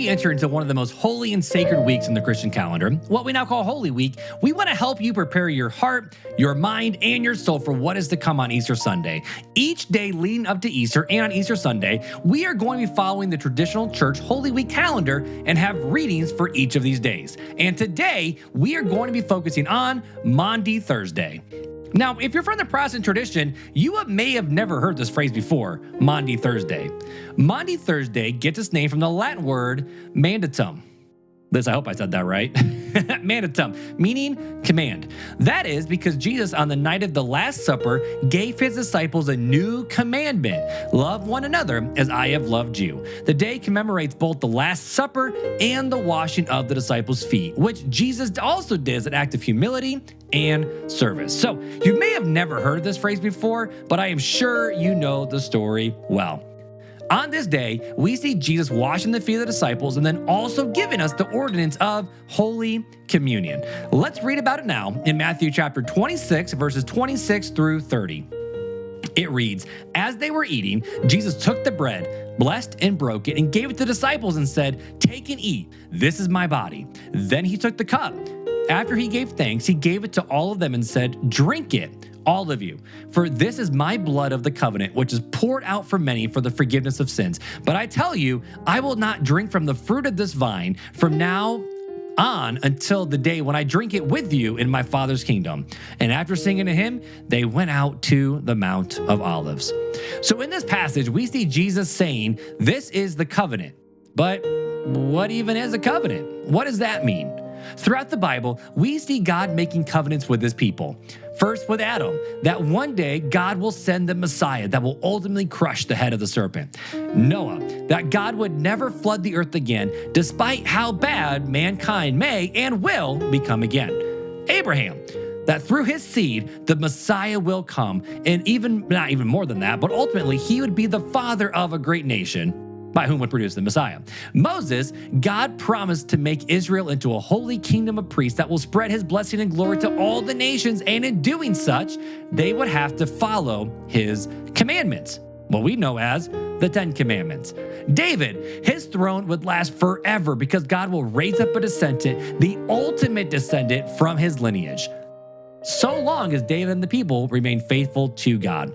we enter into one of the most holy and sacred weeks in the Christian calendar, what we now call Holy Week, we want to help you prepare your heart, your mind, and your soul for what is to come on Easter Sunday. Each day leading up to Easter and on Easter Sunday, we are going to be following the traditional church Holy Week calendar and have readings for each of these days. And today, we are going to be focusing on Maundy Thursday. Now, if you're from the Protestant tradition, you may have never heard this phrase before, Maundy Thursday. Maundy Thursday gets its name from the Latin word mandatum. Liz, I hope I said that right. Mandatum, meaning command. That is because Jesus, on the night of the Last Supper, gave his disciples a new commandment: love one another as I have loved you. The day commemorates both the Last Supper and the washing of the disciples' feet, which Jesus also did as an act of humility and service. So you may have never heard this phrase before, but I am sure you know the story well. On this day, we see Jesus washing the feet of the disciples and then also giving us the ordinance of Holy Communion. Let's read about it now in Matthew chapter 26, verses 26 through 30. It reads, "As they were eating, Jesus took the bread, blessed and broke it, and gave it to the disciples and said, 'Take and eat. This is my body.' Then he took the cup. After he gave thanks, he gave it to all of them and said, 'Drink it, all of you, for this is my blood of the covenant, which is poured out for many for the forgiveness of sins. But I tell you, I will not drink from the fruit of this vine from now on until the day when I drink it with you in my Father's kingdom.' And after singing a hymn, they went out to the Mount of Olives." So in this passage, we see Jesus saying, "This is the covenant." But what even is a covenant? What does that mean? Throughout the Bible, we see God making covenants with his people. First with Adam, that one day God will send the Messiah that will ultimately crush the head of the serpent. Noah, that God would never flood the earth again, despite how bad mankind may and will become again. Abraham, that through his seed, the Messiah will come, and not even more than that, but ultimately he would be the father of a great nation, by whom would produce the Messiah. Moses, God promised to make Israel into a holy kingdom of priests that will spread his blessing and glory to all the nations, and in doing such, they would have to follow his commandments, what we know as the 10 Commandments. David, his throne would last forever because God will raise up a descendant, the ultimate descendant from his lineage, so long as David and the people remain faithful to God.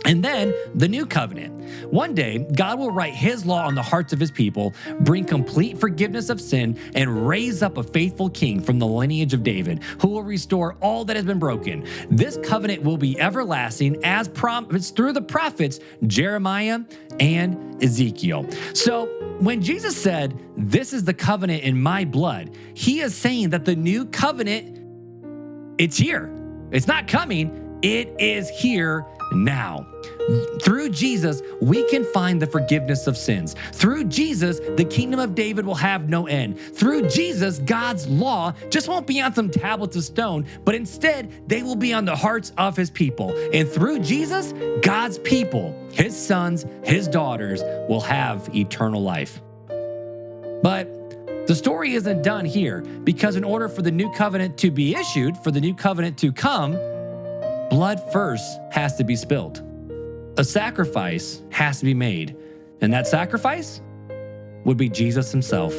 And then the new covenant. One day, God will write his law on the hearts of his people, bring complete forgiveness of sin, and raise up a faithful king from the lineage of David who will restore all that has been broken. This covenant will be everlasting as promised through the prophets Jeremiah and Ezekiel. So when Jesus said, "This is the covenant in my blood," he is saying that the new covenant, it's here. It's not coming. It is here now. Through Jesus, we can find the forgiveness of sins. Through Jesus, the kingdom of David will have no end. Through Jesus, God's law just won't be on some tablets of stone, but instead, they will be on the hearts of his people. And through Jesus, God's people, his sons, his daughters, will have eternal life. But the story isn't done here, because in order for the new covenant to be issued, for the new covenant to come, blood first has to be spilled. A sacrifice has to be made, and that sacrifice would be Jesus himself.